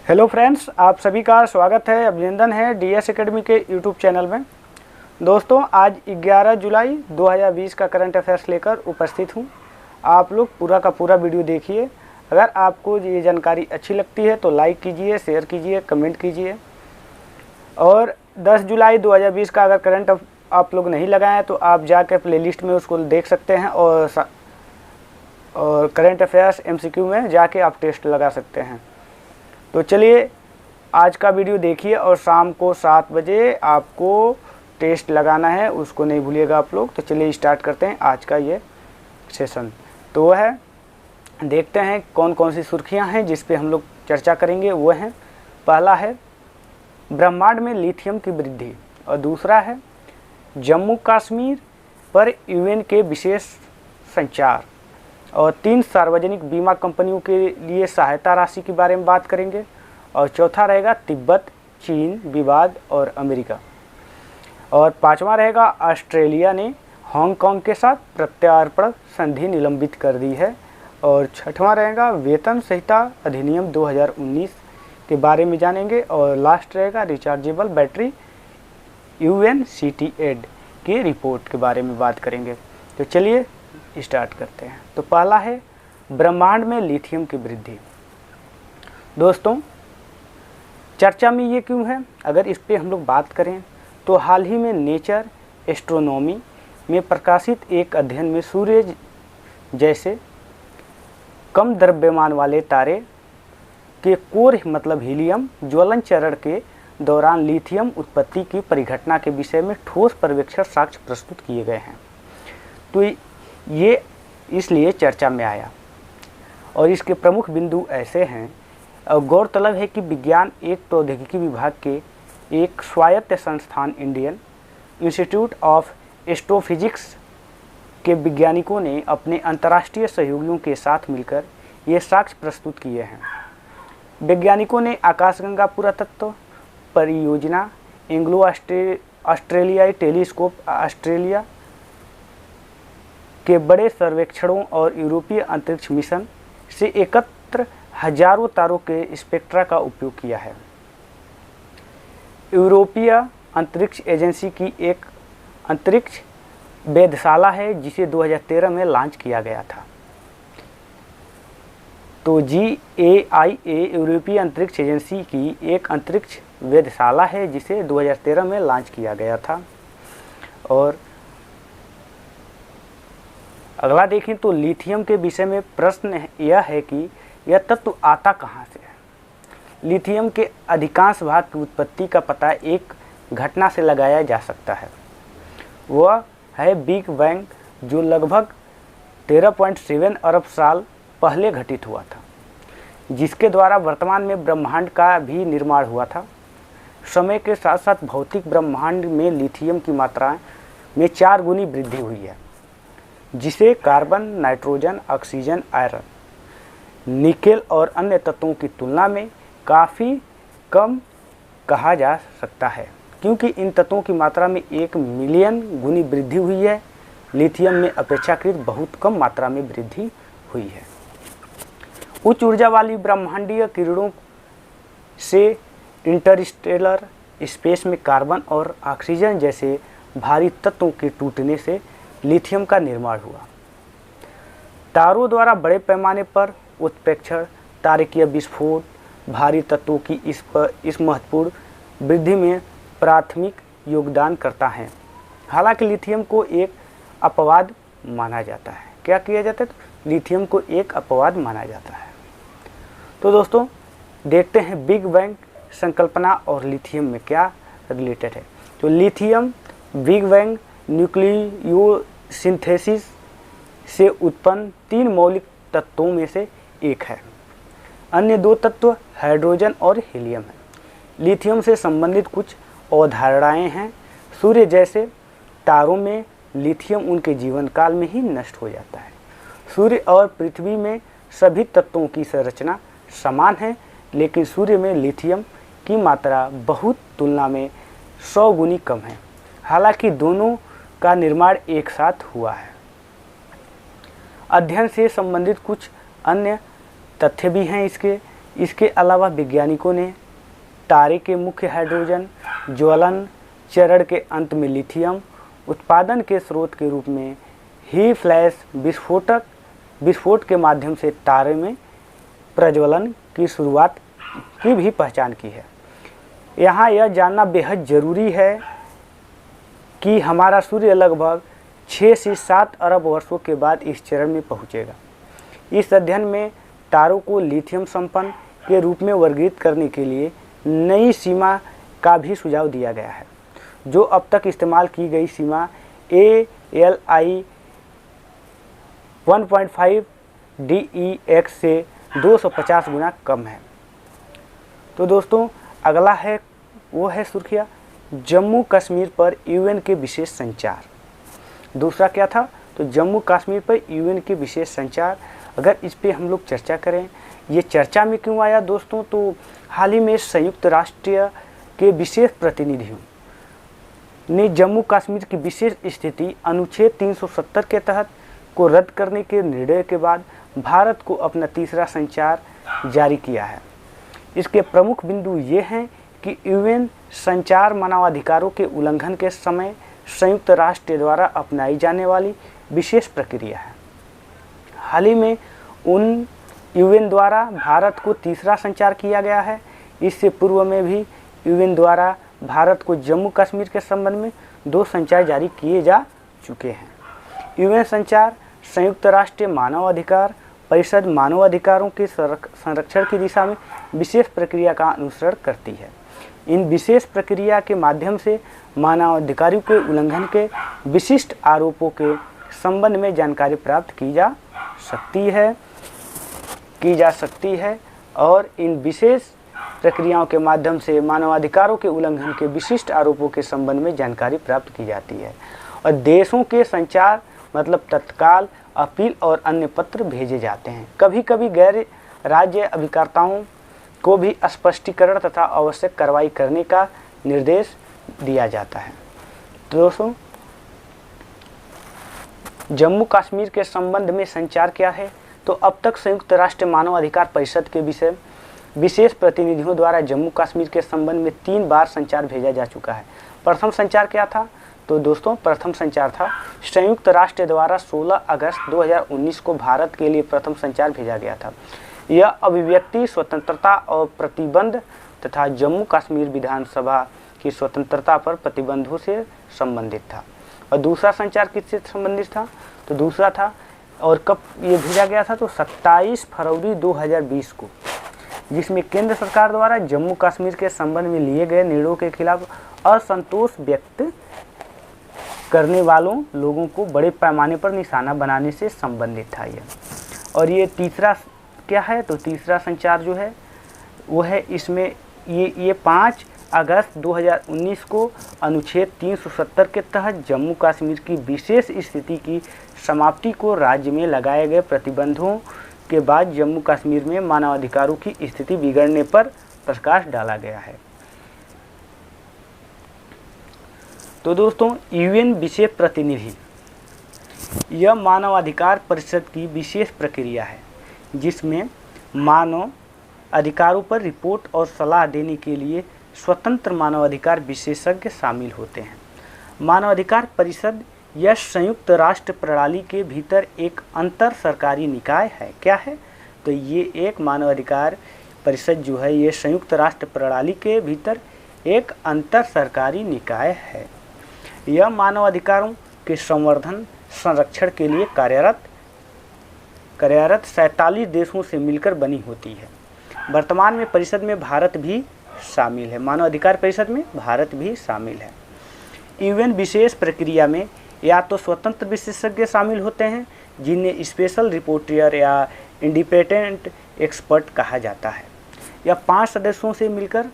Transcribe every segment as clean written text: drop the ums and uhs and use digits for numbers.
Hello friends, आप सभी का स्वागत है, अभिनंदन है डीएस एकेडमी के यूट्यूब चैनल में। दोस्तों, आज 11 जुलाई 2020 का करंट अफेयर्स लेकर उपस्थित हूं। आप लोग पूरा का पूरा वीडियो देखिए। अगर आपको ये जानकारी अच्छी लगती है तो लाइक कीजिए, शेयर कीजिए, कमेंट कीजिए। और 10 जुलाई 2020 का अगर करंट आप लोग नहीं लगाएं तो आप जाकर प्लेलिस्ट में उसको देख सकते हैं और करंट अफेयर्स एमसीक्यू में जाके आप टेस्ट लगा सकते हैं। तो चलिए आज का वीडियो देखिए और शाम को 7 बजे आपको टेस्ट लगाना है, उसको नहीं भूलिएगा आप लोग। तो चलिए स्टार्ट करते हैं आज का ये सेशन। तो वो है, देखते हैं कौन कौन सी सुर्खियां हैं जिस पे हम लोग चर्चा करेंगे। वो हैं, पहला है ब्रह्मांड में लिथियम की वृद्धि, और दूसरा है जम्मू कश्मीर पर यूएन के विशेष संचार, और 3 सार्वजनिक बीमा कंपनियों के लिए सहायता राशि के बारे में बात करेंगे, और चौथा रहेगा तिब्बत चीन विवाद और अमेरिका, और 5वां रहेगा ऑस्ट्रेलिया ने हांगकांग के साथ प्रत्यार्पण संधि निलंबित कर दी है, और 6वां रहेगा वेतन संहिता अधिनियम 2019 के बारे में जानेंगे, और लास्ट रहेगा रिचार्जेबल बैटरी UNCTAD की रिपोर्ट के बारे में बात करेंगे। तो चलिए स्टार्ट करते हैं। तो पहला है ब्रह्मांड में लिथियम की वृद्धि। दोस्तों, चर्चा में ये क्यों है? अगर इस पे हम लोग बात करें तो हाल ही में नेचर एस्ट्रोनॉमी में प्रकाशित एक अध्ययन में सूर्य जैसे कम द्रव्यमान वाले तारे के कोर मतलब हीलियम ज्वलन चरण के दौरान लिथियम उत्पत्ति की परिघटना के विषय में ठोस पर्यवेक्षण साक्ष्य प्रस्तुत किए गए हैं। तो ये इसलिए चर्चा में आया, और इसके प्रमुख बिंदु ऐसे हैं। और गौरतलब है कि विज्ञान एक प्रौद्योगिकी विभाग के एक स्वायत्त संस्थान इंडियन इंस्टीट्यूट ऑफ एस्ट्रोफिजिक्स के वैज्ञानिकों ने अपने अंतर्राष्ट्रीय सहयोगियों के साथ मिलकर ये साक्ष्य प्रस्तुत किए हैं। वैज्ञानिकों ने आकाशगंगा पुरातत्व परियोजना, एंग्लो ऑस्ट्रेलियाई टेलीस्कोप ऑस्ट्रेलिया के बड़े सर्वेक्षणों और यूरोपीय अंतरिक्ष मिशन से एकत्र हजारों तारों के स्पेक्ट्रा का उपयोग किया है। यूरोपीय अंतरिक्ष एजेंसी की एक अंतरिक्ष वेधशाला है जिसे 2013 में लॉन्च किया गया था। तो GAIA यूरोपीय अंतरिक्ष एजेंसी की एक अंतरिक्ष वेधशाला है जिसे 2013 में लॉन्च किया गया था। और अगला देखें तो लिथियम के विषय में प्रश्न यह है कि यह तत्व आता कहाँ से है। लिथियम के अधिकांश भाग की उत्पत्ति का पता एक घटना से लगाया जा सकता है। वह है बिग बैंग, जो लगभग 13.7 अरब साल पहले घटित हुआ था, जिसके द्वारा वर्तमान में ब्रह्मांड का भी निर्माण हुआ था। समय के साथ साथ भौतिक ब्रह्मांड में लिथियम की मात्रा में 4 गुनी वृद्धि हुई है, जिसे carbon, nitrogen, oxygen, iron, nickel और अन्य तत्वों की तुलना में काफ़ी कम कहा जा सकता है, क्योंकि इन तत्वों की मात्रा में 1 मिलियन गुनी वृद्धि हुई है। लिथियम में अपेक्षाकृत बहुत कम मात्रा में वृद्धि हुई है। उच्च ऊर्जा वाली ब्रह्मांडीय किरणों से इंटरस्टेलर स्पेस में कार्बन और ऑक्सीजन जैसे भारी तत्वों के टूटने से लिथियम का निर्माण हुआ। तारों द्वारा बड़े पैमाने पर उत्प्रेक्षण, तारकीय विस्फोट भारी तत्वों की इस महत्वपूर्ण वृद्धि में प्राथमिक योगदान करता है। हालांकि लिथियम को एक अपवाद माना जाता है। क्या किया जाता है? तो लिथियम को एक अपवाद माना जाता है। तो दोस्तों, देखते हैं बिग बैंग संकल्पना और लिथियम में क्या रिलेटेड है। तो लिथियम बिग बैंग न्यूक्लियोसिंथेसिस से उत्पन्न 3 मौलिक तत्वों में से एक है। अन्य 2 तत्व हाइड्रोजन और हीलियम है। लिथियम से संबंधित कुछ अवधारणाएं हैं। सूर्य जैसे तारों में लिथियम उनके जीवन काल में ही नष्ट हो जाता है। सूर्य और पृथ्वी में सभी तत्वों की संरचना समान है, लेकिन सूर्य में लिथियम की मात्रा बहुत तुलना में 100 गुनी कम है। हालांकि दोनों का निर्माण एक साथ हुआ है। अध्ययन से संबंधित कुछ अन्य तथ्य भी हैं इसके इसके अलावा वैज्ञानिकों ने तारे के मुख्य हाइड्रोजन ज्वलन चरण के अंत में लिथियम उत्पादन के स्रोत के रूप में ही फ्लैश विस्फोट के माध्यम से तारे में प्रज्वलन की शुरुआत की भी पहचान की है। यहाँ यह जानना बेहद ज़रूरी है कि हमारा सूर्य लगभग 6 से 7 अरब वर्षों के बाद इस चरण में पहुँचेगा। इस अध्ययन में तारों को लिथियम संपन्न के रूप में वर्गीकृत करने के लिए नई सीमा का भी सुझाव दिया गया है, जो अब तक इस्तेमाल की गई सीमा ALI 1.5 DEX से 250 गुना कम है। तो दोस्तों अगला है वो है सुर्खियाँ जम्मू कश्मीर पर UN के विशेष संचार। दूसरा क्या था? तो जम्मू कश्मीर पर UN के विशेष संचार। अगर इस पे हम लोग चर्चा करें, ये चर्चा में क्यों आया दोस्तों? तो हाल ही में संयुक्त राष्ट्र के विशेष प्रतिनिधियों ने जम्मू कश्मीर की विशेष स्थिति अनुच्छेद 370 के तहत को रद्द करने के निर्णय के बाद भारत को अपना तीसरा संचार जारी किया है। इसके प्रमुख बिंदु ये हैं कि UN संचार मानवाधिकारों के उल्लंघन के समय संयुक्त राष्ट्र द्वारा अपनाई जाने वाली विशेष प्रक्रिया है। हाल ही में उन UN द्वारा भारत को तीसरा संचार किया गया है। इससे पूर्व में भी UN द्वारा भारत को जम्मू कश्मीर के संबंध में 2 संचार जारी किए जा चुके हैं। UN संचार संयुक्त राष्ट्र मानवाधिकार परिषद मानवाधिकारों के संरक्षण की दिशा में विशेष प्रक्रिया का अनुसरण करती है। इन विशेष प्रक्रिया के माध्यम से मानवाधिकारों के उल्लंघन के विशिष्ट आरोपों के संबंध में जानकारी प्राप्त की जा सकती है और इन विशेष प्रक्रियाओं के माध्यम से मानवाधिकारों के उल्लंघन के विशिष्ट आरोपों के संबंध में जानकारी प्राप्त की जाती है। और देशों के संचार मतलब तत्काल अपील और अन्य पत्र भेजे जाते हैं। कभी कभी गैर राज्य अभिकर्ताओं को भी स्पष्टीकरण तथा आवश्यक कार्रवाई करने का निर्देश दिया जाता है। तो दोस्तों जम्मू कश्मीर के संबंध में संचार क्या है? तो अब तक संयुक्त राष्ट्र मानवाधिकार परिषद के विशेष प्रतिनिधियों द्वारा जम्मू कश्मीर के संबंध में 3 बार संचार भेजा जा चुका है। प्रथम संचार क्या था? तो दोस्तों प्रथम संचार था संयुक्त राष्ट्र द्वारा 16 अगस्त 2019 को भारत के लिए प्रथम संचार भेजा गया था। यह अभिव्यक्ति स्वतंत्रता और प्रतिबंध तथा जम्मू कश्मीर विधानसभा की स्वतंत्रता पर प्रतिबंधों से संबंधित था। और दूसरा संचार किससे संबंधित था? तो दूसरा था और कब ये भेजा गया था? तो 27 फरवरी 2020 को, जिसमें केंद्र सरकार द्वारा जम्मू कश्मीर के संबंध में लिए गए निर्णयों के खिलाफ असंतोष व्यक्त करने वालों लोगों को बड़े पैमाने पर निशाना बनाने से संबंधित था यह। और ये तीसरा क्या है? तो तीसरा संचार जो है वो है इसमें ये 5 अगस्त 2019 को अनुच्छेद 370 के तहत जम्मू कश्मीर की विशेष स्थिति की समाप्ति को राज्य में लगाए गए प्रतिबंधों के बाद जम्मू कश्मीर में मानवाधिकारों की स्थिति बिगड़ने पर प्रकाश डाला गया है। तो दोस्तों UN विशेष प्रतिनिधि यह मानवाधिकार परिषद की विशेष प्रक्रिया है जिसमें मानव अधिकारों पर रिपोर्ट और सलाह देने के लिए स्वतंत्र मानवाधिकार विशेषज्ञ शामिल होते हैं। मानवाधिकार परिषद यह संयुक्त राष्ट्र प्रणाली के भीतर एक अंतर सरकारी निकाय है। क्या है? तो ये एक मानवाधिकार परिषद जो है ये संयुक्त राष्ट्र प्रणाली के भीतर एक अंतर सरकारी निकाय है। यह मानवाधिकारों के संवर्धन संरक्षण के लिए कार्यरत 47 देशों से मिलकर बनी होती है। वर्तमान में परिषद में भारत भी शामिल है। मानवाधिकार परिषद में भारत भी शामिल है। UN विशेष प्रक्रिया में या तो स्वतंत्र विशेषज्ञ शामिल होते हैं जिन्हें स्पेशल रिपोर्टर या इंडिपेंडेंट एक्सपर्ट कहा जाता है। यह 5 सदस्यों से मिलकर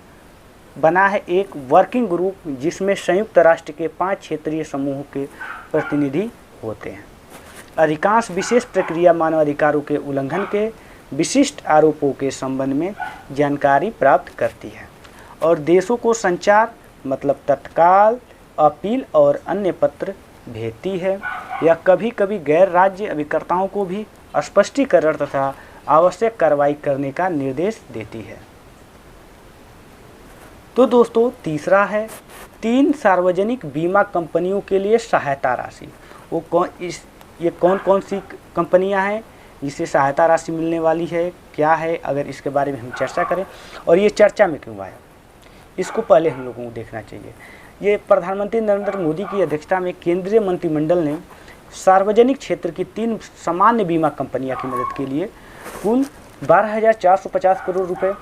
बना है एक वर्किंग ग्रुप जिसमें संयुक्त राष्ट्र के 5 क्षेत्रीय समूहों के प्रतिनिधि होते हैं। अधिकांश विशेष प्रक्रिया मानवाधिकारों के उल्लंघन के विशिष्ट आरोपों के संबंध में जानकारी प्राप्त करती है और देशों को संचार मतलब तत्काल अपील और अन्य पत्र भेजती है। यह कभी कभी गैर राज्य अभिकर्ताओं को भी स्पष्टीकरण तथा आवश्यक कार्रवाई करने का निर्देश देती है। तो दोस्तों तीसरा है 3 सार्वजनिक बीमा कंपनियों के लिए सहायता राशि। ये कौन कौन सी कंपनियां हैं जिसे सहायता राशि मिलने वाली है, क्या है, अगर इसके बारे में हम चर्चा करें और ये चर्चा में क्यों आया, इसको पहले हम लोगों को देखना चाहिए। ये प्रधानमंत्री नरेंद्र मोदी की अध्यक्षता में केंद्रीय मंत्रिमंडल ने सार्वजनिक क्षेत्र की 3 सामान्य बीमा कंपनियों की मदद के लिए कुल 12,450 करोड़ रुपए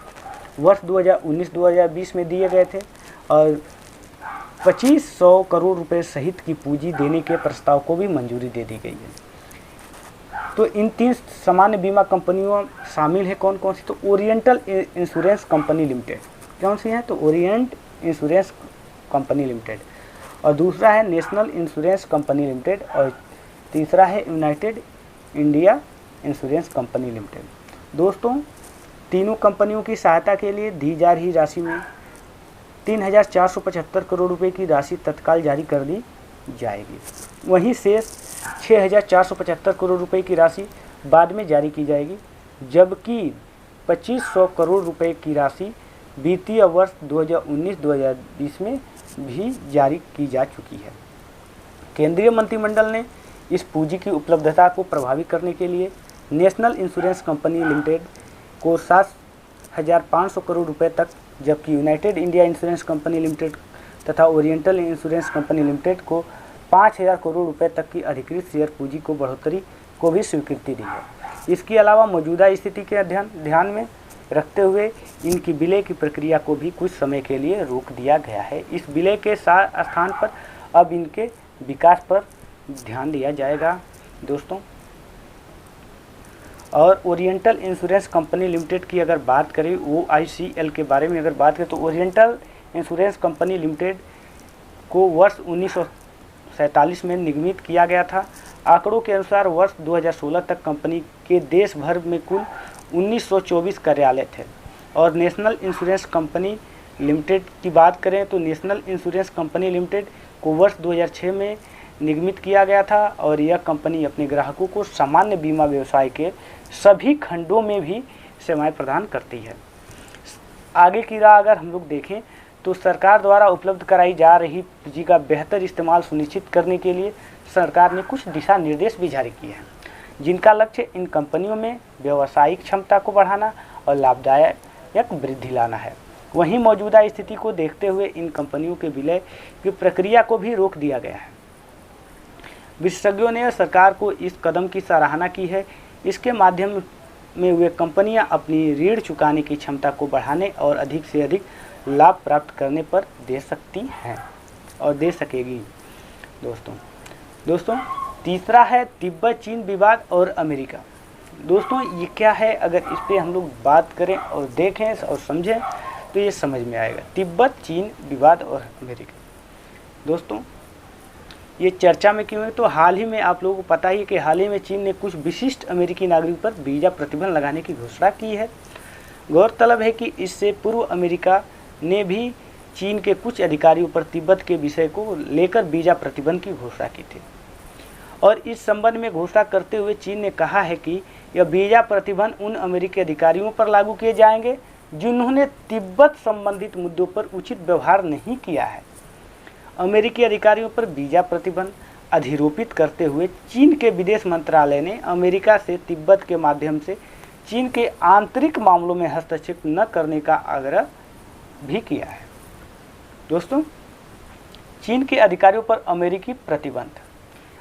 वर्ष 2019-2020 में दिए गए थे और 2500 करोड़ रुपए सहित की पूंजी देने के प्रस्ताव को भी मंजूरी दे दी गई है। तो इन 3 सामान्य बीमा कंपनियों शामिल है कौन कौन सी, तो ओरिएंटल इंश्योरेंस कंपनी लिमिटेड, कौन सी है, तो ओरिएंट इंश्योरेंस कंपनी लिमिटेड, और दूसरा है नेशनल इंश्योरेंस कंपनी लिमिटेड, और तीसरा है United India insurance company limited. दोस्तों तीनों कंपनियों की सहायता के लिए दी जा रही राशि में 3,475 करोड़ रुपए की राशि तत्काल जारी कर दी जाएगी। वहीं शेष 6,475 करोड़ रुपए की राशि बाद में जारी की जाएगी, जबकि 2500 करोड़ रुपए की राशि वित्तीय वर्ष 2019-2020 में भी जारी की जा चुकी है। केंद्रीय मंत्रिमंडल ने इस पूंजी की उपलब्धता को प्रभावित करने के लिए नेशनल इंश्योरेंस कंपनी लिमिटेड को 7,500 करोड़ रुपए तक, जबकि United India insurance company limited तथा ओरिएंटल इंश्योरेंस कंपनी लिमिटेड को 5,000 करोड़ रुपए तक की अधिकृत शेयर पूंजी को बढ़ोतरी को भी स्वीकृति दी है। इसके अलावा मौजूदा स्थिति के ध्यान में रखते हुए इनकी विलय की प्रक्रिया को भी कुछ समय के लिए रोक दिया गया है। इस विलय के स्थान पर अब इनके विकास पर ध्यान दिया जाएगा दोस्तों। और ओरिएंटल इंश्योरेंस कंपनी लिमिटेड की अगर बात करें, OICL के बारे में अगर बात करें, तो ओरिएंटल इंश्योरेंस कंपनी लिमिटेड को वर्ष 1947 में निगमित किया गया था। आंकड़ों के अनुसार वर्ष 2016 तक कंपनी के देश भर में कुल 1924 कार्यालय थे। और नेशनल इंश्योरेंस कंपनी लिमिटेड की बात करें तो नेशनल इंश्योरेंस कंपनी लिमिटेड को वर्ष 2006 में निगमित किया गया था और यह कंपनी अपने ग्राहकों को सामान्य बीमा व्यवसाय के सभी खंडों में भी सेवाएं प्रदान करती है। आगे की राह अगर हम लोग देखें तो सरकार द्वारा उपलब्ध कराई जा रही पूंजी का बेहतर इस्तेमाल सुनिश्चित करने के लिए सरकार ने कुछ दिशा निर्देश भी जारी किए हैं, जिनका लक्ष्य इन कंपनियों में व्यावसायिक क्षमता को बढ़ाना और लाभदायक वृद्धि लाना है। वहीं मौजूदा स्थिति को देखते हुए इन कंपनियों के विलय की प्रक्रिया को भी रोक दिया गया है। विशेषज्ञों ने सरकार को इस कदम की सराहना की है। इसके माध्यम में वे कंपनियां अपनी ऋण चुकाने की क्षमता को बढ़ाने और अधिक से अधिक लाभ प्राप्त करने पर दे सकती हैं और दे सकेगी। दोस्तों तीसरा है तिब्बत चीन विवाद और अमेरिका। दोस्तों ये क्या है, अगर इस पर हम लोग बात करें और देखें और समझें तो ये समझ में आएगा। तिब्बत चीन विवाद और अमेरिका, दोस्तों ये चर्चा में क्यों है, तो हाल ही में आप लोगों को पता ही है कि हाल ही में चीन ने कुछ विशिष्ट अमेरिकी नागरिक पर वीज़ा प्रतिबंध लगाने की घोषणा की है। गौरतलब है कि इससे पूर्व अमेरिका ने भी चीन के कुछ अधिकारियों पर तिब्बत के विषय को लेकर वीज़ा प्रतिबंध की घोषणा की थी और इस संबंध में घोषणा करते हुए चीन ने कहा है कि यह वीज़ा प्रतिबंध उन अमेरिकी अधिकारियों पर लागू किए जाएंगे जिन्होंने तिब्बत संबंधित मुद्दों पर उचित व्यवहार नहीं किया है। अमेरिकी अधिकारियों पर वीज़ा प्रतिबंध अधिरोपित करते हुए चीन के विदेश मंत्रालय ने अमेरिका से तिब्बत के माध्यम से चीन के आंतरिक मामलों में हस्तक्षेप न करने का आग्रह भी किया है। दोस्तों चीन के अधिकारियों पर अमेरिकी प्रतिबंध,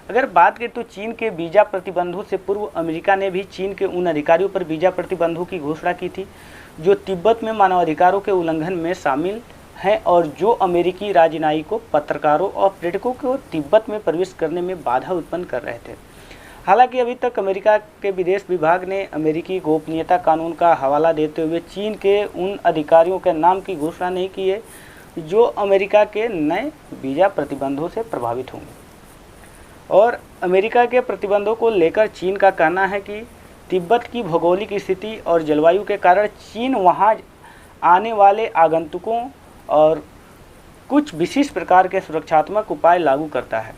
अगर बात करें तो चीन के वीज़ा प्रतिबंधों से पूर्व अमेरिका ने भी चीन के उन अधिकारियों पर वीज़ा प्रतिबंधों की घोषणा की थी जो तिब्बत में मानवाधिकारों के उल्लंघन में शामिल हैं और जो अमेरिकी राजनयिकों, पत्रकारों और पर्यटकों को तिब्बत में प्रवेश करने में बाधा उत्पन्न कर रहे थे। हालांकि अभी तक अमेरिका के विदेश विभाग ने अमेरिकी गोपनीयता कानून का हवाला देते हुए चीन के उन अधिकारियों के नाम की घोषणा नहीं की है जो अमेरिका के नए वीज़ा प्रतिबंधों से प्रभावित होंगे। और अमेरिका के प्रतिबंधों को लेकर चीन का कहना है कि तिब्बत की भौगोलिक स्थिति और जलवायु के कारण चीन वहां आने वाले आगंतुकों और कुछ विशिष्ट प्रकार के सुरक्षात्मक उपाय लागू करता है।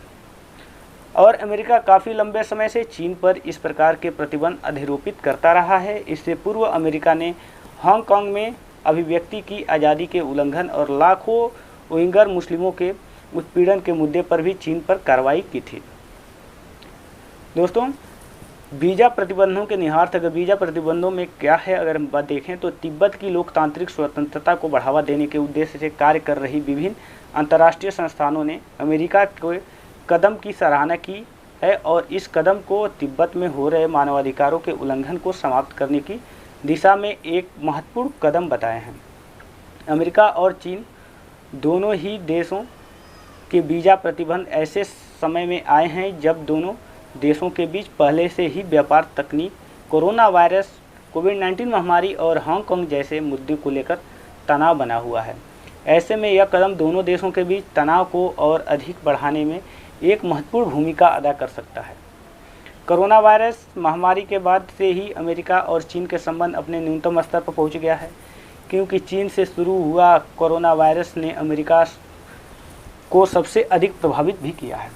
और अमेरिका काफ़ी लंबे समय से चीन पर इस प्रकार के प्रतिबंध अधिरोपित करता रहा है। इससे पूर्व अमेरिका ने हांगकांग में अभिव्यक्ति की आज़ादी के उल्लंघन और लाखों उइगर मुस्लिमों के उत्पीड़न के मुद्दे पर भी चीन पर कार्रवाई की थी। दोस्तों, वीज़ा प्रतिबंधों के निहितार्थ, अगर वीज़ा प्रतिबंधों में क्या है अगर हम बात देखें तो तिब्बत की लोकतांत्रिक स्वतंत्रता को बढ़ावा देने के उद्देश्य से कार्य कर रही विभिन्न अंतर्राष्ट्रीय संस्थानों ने अमेरिका के कदम की सराहना की है और इस कदम को तिब्बत में हो रहे मानवाधिकारों के उल्लंघन को समाप्त करने की दिशा में एक महत्वपूर्ण कदम बताए हैं। अमेरिका और चीन दोनों ही देशों के वीज़ा प्रतिबंध ऐसे समय में आए हैं जब दोनों देशों के बीच पहले से ही व्यापार तकनीक, कोरोना वायरस, कोविड-19 महामारी और हांगकांग जैसे मुद्दे को लेकर तनाव बना हुआ है। ऐसे में यह कदम दोनों देशों के बीच तनाव को और अधिक बढ़ाने में एक महत्वपूर्ण भूमिका अदा कर सकता है। कोरोना वायरस महामारी के बाद से ही अमेरिका और चीन के संबंध अपने न्यूनतम स्तर पर पहुंच गया है, क्योंकि चीन से शुरू हुआ कोरोना वायरस ने अमेरिका को सबसे अधिक प्रभावित भी किया है।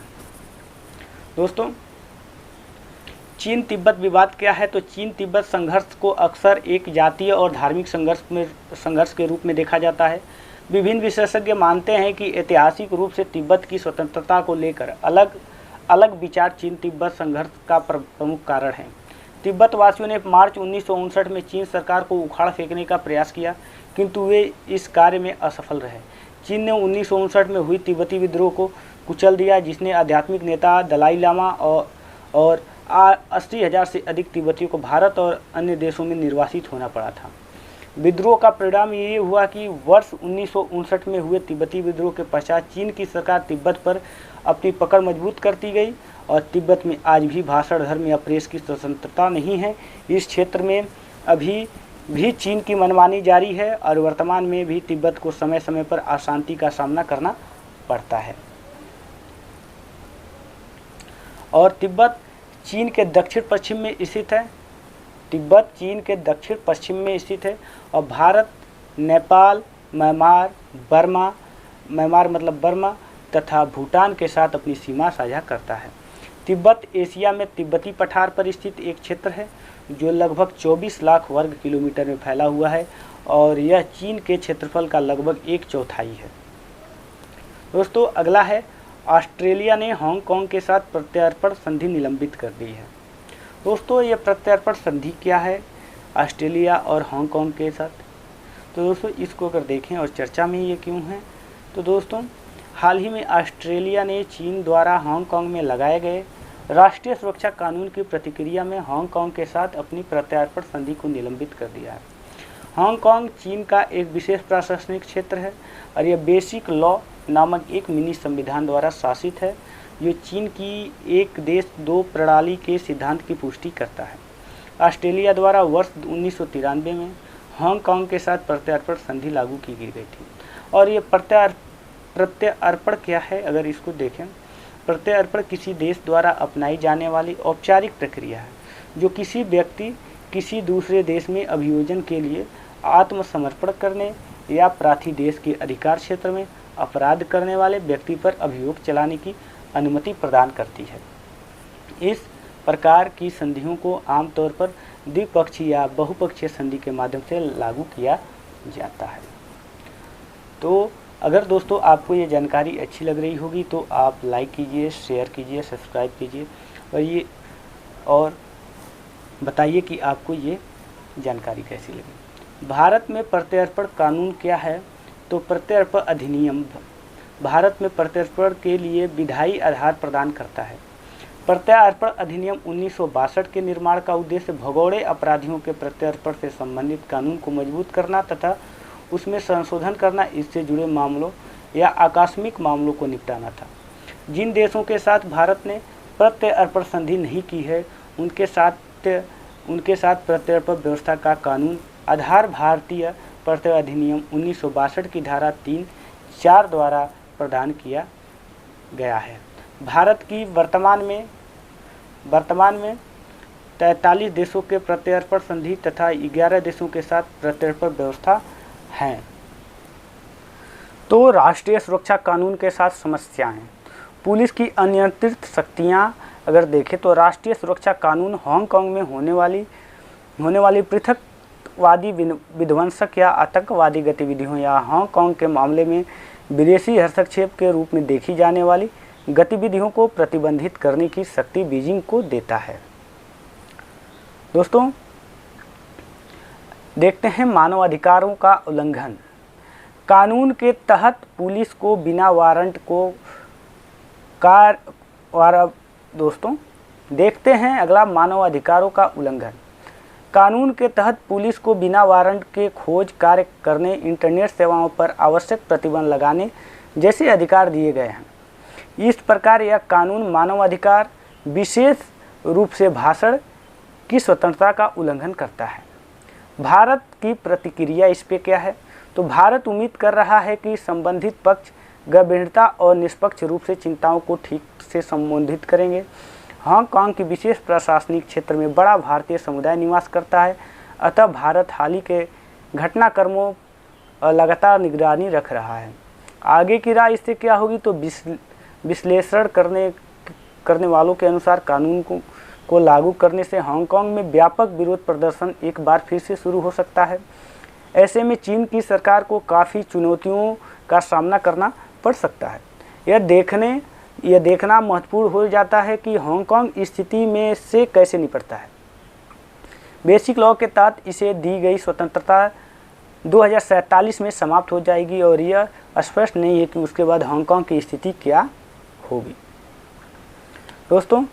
दोस्तों, चीन तिब्बत विवाद क्या है? तो चीन तिब्बत संघर्ष को अक्सर एक जातीय और धार्मिक संघर्ष के रूप में देखा जाता है। विभिन्न विशेषज्ञ मानते हैं कि ऐतिहासिक रूप से तिब्बत की स्वतंत्रता को लेकर अलग अलग विचार चीन तिब्बत संघर्ष का प्रमुख कारण है। तिब्बत वासियों ने मार्च 1959 में चीन सरकार को उखाड़ फेंकने का प्रयास किया, किंतु वे इस कार्य में असफल रहे। चीन ने 1959 में हुई तिब्बती विद्रोह को कुचल दिया, जिसने आध्यात्मिक नेता दलाई लामा और 80,000 से अधिक तिब्बतियों को भारत और अन्य देशों में निर्वासित होना पड़ा था। विद्रोह का परिणाम ये हुआ कि वर्ष 1959 में हुए तिब्बती विद्रोह के पश्चात चीन की सरकार तिब्बत पर अपनी पकड़ मजबूत करती गई और तिब्बत में आज भी भाषण, धर्म या प्रेस की स्वतंत्रता नहीं है। इस क्षेत्र में अभी भी चीन की मनमानी जारी है और वर्तमान में भी तिब्बत को समय समय पर अशांति का सामना करना पड़ता है। और तिब्बत चीन के दक्षिण पश्चिम में स्थित है। तिब्बत चीन के दक्षिण पश्चिम में स्थित है और भारत, नेपाल, म्यांमार मतलब बर्मा तथा भूटान के साथ अपनी सीमा साझा करता है। तिब्बत एशिया में तिब्बती पठार पर स्थित एक क्षेत्र है जो लगभग 24 लाख वर्ग किलोमीटर में फैला हुआ है और यह चीन के क्षेत्रफल का लगभग 1/4 है। दोस्तों, अगला है ऑस्ट्रेलिया ने हांगकांग के साथ प्रत्यर्पण संधि निलंबित कर दी है। दोस्तों, ये प्रत्यर्पण संधि क्या है ऑस्ट्रेलिया और हांगकांग के साथ? तो दोस्तों, इसको अगर देखें और चर्चा में ये क्यों है, तो दोस्तों हाल ही में ऑस्ट्रेलिया ने चीन द्वारा हांगकांग में लगाए गए राष्ट्रीय सुरक्षा कानून की प्रतिक्रिया में हांगकांग के साथ अपनी प्रत्यर्पण संधि को निलंबित कर दिया है। हांगकांग चीन का एक विशेष प्रशासनिक क्षेत्र है और यह बेसिक लॉ नामक एक मिनी संविधान द्वारा शासित है जो चीन की एक देश दो प्रणाली के सिद्धांत की पुष्टि करता है। ऑस्ट्रेलिया द्वारा वर्ष 1993 में हांगकांग के साथ प्रत्यर्पण संधि लागू की गई थी। और ये प्रत्यर्पण क्या है अगर इसको देखें, प्रत्यर्पण किसी देश द्वारा अपनाई जाने वाली औपचारिक प्रक्रिया है जो किसी व्यक्ति किसी दूसरे देश में अभियोजन के लिए आत्मसमर्पण करने या प्रार्थी देश के अधिकार क्षेत्र में अपराध करने वाले व्यक्ति पर अभियोग चलाने की अनुमति प्रदान करती है। इस प्रकार की संधियों को आमतौर पर द्विपक्षीय या बहुपक्षीय संधि के माध्यम से लागू किया जाता है। तो अगर दोस्तों आपको ये जानकारी अच्छी लग रही होगी तो आप लाइक कीजिए, शेयर कीजिए, सब्सक्राइब कीजिए और बताइए कि आपको ये जानकारी कैसी लगी। भारत में प्रत्यर्पण कानून क्या है? तो प्रत्यर्पण अधिनियम भारत में प्रत्यर्पण के लिए विधायी आधार प्रदान करता है। प्रत्यर्पण अधिनियम 1962 के निर्माण का उद्देश्य भगोड़े अपराधियों के प्रत्यर्पण से संबंधित कानून को मजबूत करना तथा उसमें संशोधन करना, इससे जुड़े मामलों या आकस्मिक मामलों को निपटाना था। जिन देशों के साथ भारत ने प्रत्यर्पण संधि नहीं की है उनके साथ प्रत्यर्पण व्यवस्था का कानून आधार भारतीय प्रत्यर्पण अधिनियम 1962 की धारा 3(4) द्वारा प्रदान किया गया है। भारत की वर्तमान में 43 देशों के प्रत्यर्पण संधि तथा 11 देशों के साथ प्रत्यर्पण व्यवस्था है। तो राष्ट्रीय सुरक्षा कानून के साथ समस्याएं। पुलिस की अनियंत्रित शक्तियां अगर देखें तो राष्ट्रीय सुरक्षा कानून हांगकांग में होने वाली पृथकवादी विध्वंसक या आतंकवादी गतिविधियों या हांगकांग के मामले में विदेशी हस्तक्षेप के रूप में देखी जाने वाली गतिविधियों को प्रतिबंधित करने की शक्ति बीजिंग को देता है। दोस्तों, देखते हैं मानवाधिकारों का उल्लंघन। कानून के तहत पुलिस को बिना वारंट को दोस्तों देखते हैं अगला मानवाधिकारों का उल्लंघन। कानून के तहत पुलिस को बिना वारंट के खोज कार्य करने, इंटरनेट सेवाओं पर आवश्यक प्रतिबंध लगाने जैसे अधिकार दिए गए हैं। इस प्रकार यह कानून मानवाधिकार, विशेष रूप से भाषण की स्वतंत्रता का उल्लंघन करता है। भारत की प्रतिक्रिया इस पे क्या है? तो भारत उम्मीद कर रहा है कि संबंधित पक्ष गंभीरता और निष्पक्ष रूप से चिंताओं को ठीक से संबोधित करेंगे। हांगकांग के विशेष प्रशासनिक क्षेत्र में बड़ा भारतीय समुदाय निवास करता है, अतः भारत हाल ही के घटनाक्रमों लगातार निगरानी रख रहा है। आगे की राय इससे क्या होगी? तो विश्लेषण करने वालों के अनुसार कानून को लागू करने से हांगकांग में व्यापक विरोध प्रदर्शन एक बार फिर से शुरू हो सकता है। ऐसे में चीन की सरकार को काफ़ी चुनौतियों का सामना करना पड़ सकता है। यह देखना महत्वपूर्ण हो जाता है कि हांगकांग स्थिति में से कैसे निपटता है। बेसिक लॉ के तहत इसे दी गई स्वतंत्रता 2047 में समाप्त हो जाएगी और यह स्पष्ट नहीं है कि उसके बाद हांगकांग की स्थिति क्या होगी। दोस्तों,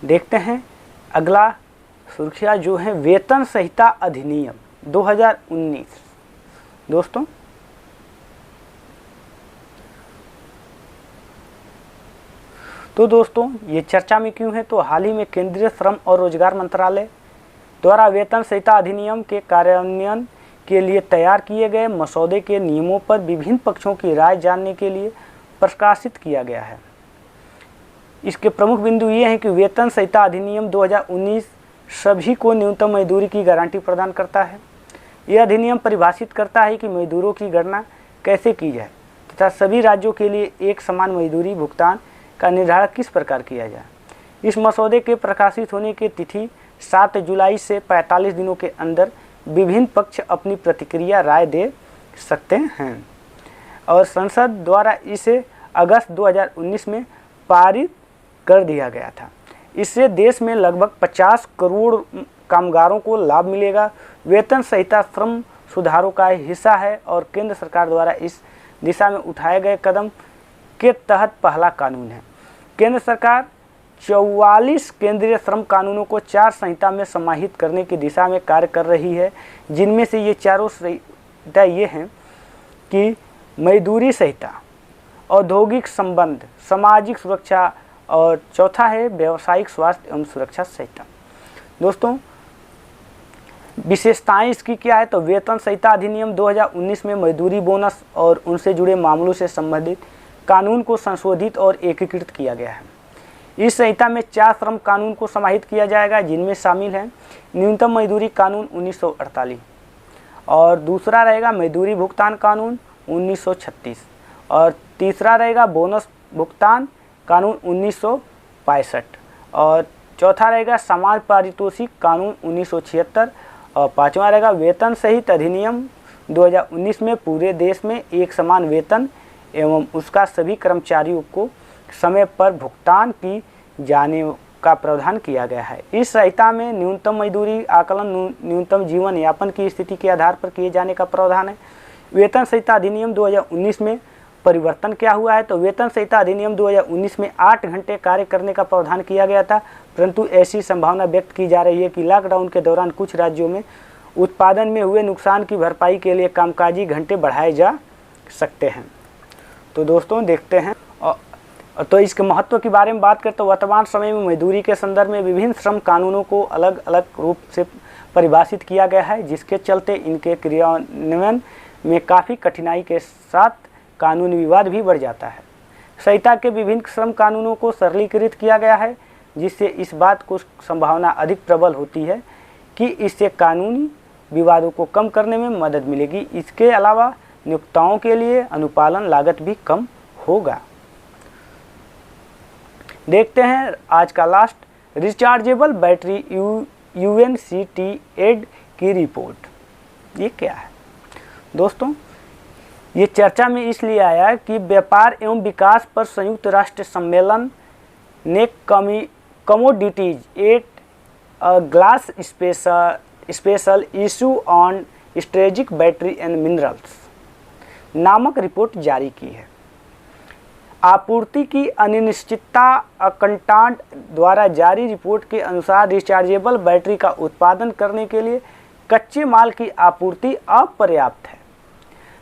देखते हैं अगला सुर्खियाँ जो है वेतन संहिता अधिनियम 2019। दोस्तों, ये चर्चा में क्यों है? तो हाल ही में केंद्रीय श्रम और रोजगार मंत्रालय द्वारा वेतन संहिता अधिनियम के कार्यान्वयन के लिए तैयार किए गए मसौदे के नियमों पर विभिन्न पक्षों की राय जानने के लिए प्रकाशित किया गया है। इसके प्रमुख बिंदु ये हैं कि वेतन संहिता अधिनियम 2019 सभी को न्यूनतम मजदूरी की गारंटी प्रदान करता है। यह अधिनियम परिभाषित करता है कि मजदूरों की गणना कैसे की जाए तथा सभी राज्यों के लिए एक समान मजदूरी भुगतान का निर्धारण किस प्रकार किया जाए। इस मसौदे के प्रकाशित होने की तिथि 7 जुलाई से 45 दिनों के अंदर विभिन्न पक्ष अपनी प्रतिक्रिया राय दे सकते हैं और संसद द्वारा इसे अगस्त 2019 में पारित कर दिया गया था। इससे देश में लगभग 50 करोड़ कामगारों को लाभ मिलेगा। वेतन संहिता श्रम सुधारों का हिस्सा है और केंद्र सरकार द्वारा इस दिशा में उठाए गए कदम के तहत पहला कानून है। केंद्र सरकार 44 केंद्रीय श्रम कानूनों को 4 संहिता में समाहित करने की दिशा में कार्य कर रही है, जिनमें से ये चारों संहिता ये हैं कि मजदूरी संहिता, औद्योगिक संबंध, सामाजिक सुरक्षा और चौथा है व्यावसायिक स्वास्थ्य एवं सुरक्षा संहिता। दोस्तों, विशेषताएं इसकी क्या है? तो वेतन संहिता अधिनियम 2019 में मजदूरी बोनस और उनसे जुड़े मामलों से संबंधित कानून को संशोधित और एकीकृत किया गया है। इस संहिता में 4 श्रम कानून को समाहित किया जाएगा, जिनमें शामिल हैं न्यूनतम मजदूरी कानून 1948 और दूसरा रहेगा मजदूरी भुगतान कानून 1936 और तीसरा रहेगा बोनस भुगतान कानून 1965 और चौथा रहेगा समाज पारितोषिक कानून 1976 और पांचवा रहेगा वेतन सहित अधिनियम 2019 में पूरे देश में एक समान वेतन एवं उसका सभी कर्मचारियों को समय पर भुगतान की जाने का प्रावधान किया गया है। इस संहिता में न्यूनतम मजदूरी आकलन न्यूनतम जीवन यापन की स्थिति के आधार पर किए जाने का प्रावधान है। वेतन संहिता अधिनियम 2019 में परिवर्तन क्या हुआ है? तो वेतन संहिता अधिनियम 2019 में 8 घंटे कार्य करने का प्रावधान किया गया था, परंतु ऐसी संभावना व्यक्त की जा रही है कि लॉकडाउन के दौरान कुछ राज्यों में उत्पादन में हुए नुकसान की भरपाई के लिए कामकाजी घंटे बढ़ाए जा सकते हैं। तो दोस्तों, देखते हैं तो इसके महत्व के बारे में बात करें तो वर्तमान समय में मजदूरी के संदर्भ में विभिन्न श्रम कानूनों को अलग अलग रूप से परिभाषित किया गया है, जिसके चलते इनके क्रियान्वयन में काफ़ी कठिनाई के साथ कानूनी विवाद भी बढ़ जाता है। संहिता के विभिन्न श्रम कानूनों को सरलीकृत किया गया है, जिससे इस बात को संभावना अधिक प्रबल होती है कि इससे कानूनी विवादों को कम करने में मदद मिलेगी। इसके अलावा नियोक्ताओं के लिए अनुपालन लागत भी कम होगा। देखते हैं आज का लास्ट, रिचार्जेबल बैटरी UNCTAD की रिपोर्ट। ये क्या है दोस्तों? ये चर्चा में इसलिए आया कि व्यापार एवं विकास पर संयुक्त राष्ट्र सम्मेलन ने commodities at glance special issue on strategic battery and minerals नामक रिपोर्ट जारी की है। आपूर्ति की अनिश्चितता अकाउंटेंट द्वारा जारी रिपोर्ट के अनुसार रिचार्जेबल बैटरी का उत्पादन करने के लिए कच्चे माल की आपूर्ति अपर्याप्त है।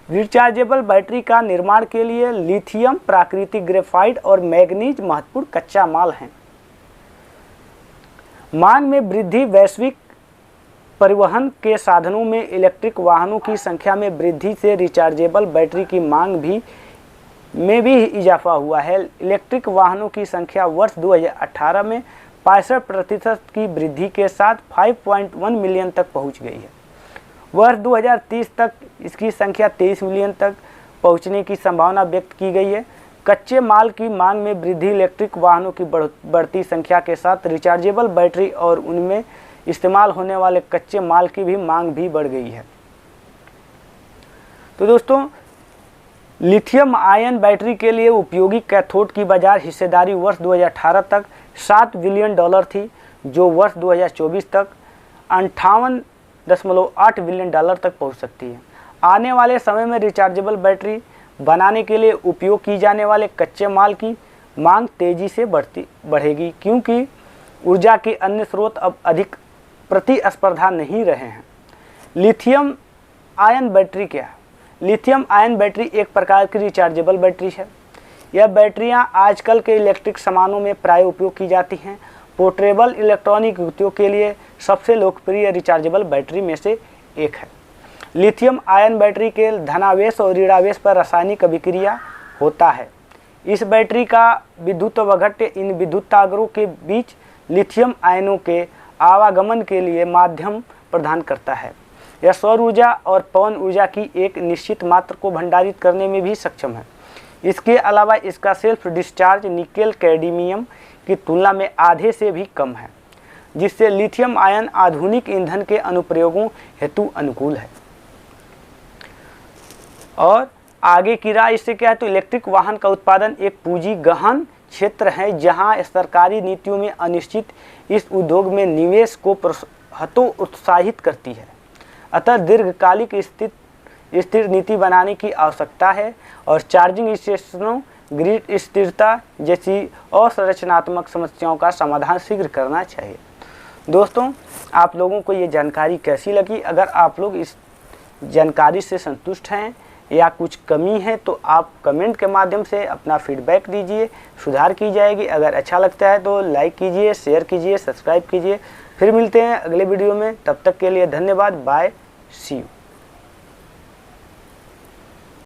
रिचार्जेबल बैटरी का निर्माण के लिए लिथियम, प्राकृतिक ग्रेफाइट और मैग्नीज महत्वपूर्ण कच्चा माल हैं। मांग में वृद्धि, वैश्विक परिवहन के साधनों में इलेक्ट्रिक वाहनों की संख्या में वृद्धि से रिचार्जेबल बैटरी की मांग में भी इजाफा हुआ है। इलेक्ट्रिक वाहनों की संख्या वर्ष 2018 में 65% की वृद्धि के साथ 5.1 मिलियन तक पहुंच गई है। वर्ष 2030 तक इसकी संख्या 23 मिलियन तक पहुंचने की संभावना व्यक्त की गई है। कच्चे माल की मांग में वृद्धि, इलेक्ट्रिक वाहनों की बढ़ती संख्या के साथ रिचार्जेबल बैटरी और उनमें इस्तेमाल होने वाले कच्चे माल की भी मांग भी बढ़ गई है। तो दोस्तों, लिथियम आयन बैटरी के लिए उपयोगी कैथोड की बाजार हिस्सेदारी वर्ष 2018 तक $7 बिलियन थी, जो वर्ष 2024 तक 58.8 बिलियन तक पहुंच सकती है। आने वाले समय में रिचार्जेबल बैटरी बनाने के लिए उपयोग की जाने वाले कच्चे माल की मांग तेजी से बढ़ेगी, क्योंकि ऊर्जा के अन्य स्रोत अब अधिक प्रतिस्पर्धा नहीं रहे हैं। लिथियम आयन बैटरी क्या है? लिथियम आयन बैटरी एक प्रकार की रिचार्जेबल बैटरी है। यह बैटरियां आजकल के इलेक्ट्रिक सामानों में प्राय उपयोग की जाती हैं। पोर्टेबल इलेक्ट्रॉनिक युक्तियों के लिए सबसे लोकप्रिय रिचार्जेबल बैटरी में से एक है। लिथियम आयन बैटरी के धनावेश और ऋणावेश पर रासायनिक अभिक्रिया होता है। इस बैटरी का विद्युत वैगट्य इन विद्युतागरों के बीच लिथियम आयनों के आवागमन के लिए माध्यम प्रदान करता है। यह सौर ऊर्जा और पवन ऊर्जा की एक निश्चित मात्रा को भंडारित करने में भी सक्षम है। इसके अलावा इसका सेल्फ डिस्चार्ज निकेल कैडमियम की तुलना में आधे से भी कम है, जिससे लिथियम आयन आधुनिक ईंधन के अनुप्रयोगों हेतु अनुकूल है। और आगे की राय इससे क्या है? तो इलेक्ट्रिक वाहन का उत्पादन एक पूंजी गहन क्षेत्र है, जहां सरकारी नीतियों में अनिश्चित इस उद्योग में निवेश को हतोत्साहित करती है। अतः दीर्घकालिक स्थिर नीति बनाने की आवश्यकता है और चार्जिंग स्टेशनों, ग्रिड स्थिरता जैसी असंरचनात्मक समस्याओं का समाधान शीघ्र करना चाहिए। दोस्तों, आप लोगों को ये जानकारी कैसी लगी? अगर आप लोग इस जानकारी से संतुष्ट हैं या कुछ कमी है तो आप कमेंट के माध्यम से अपना फीडबैक दीजिए, सुधार की जाएगी। अगर अच्छा लगता है तो लाइक कीजिए, शेयर कीजिए, सब्सक्राइब कीजिए। फिर मिलते हैं अगले वीडियो में, तब तक के लिए धन्यवाद। Bye, see you.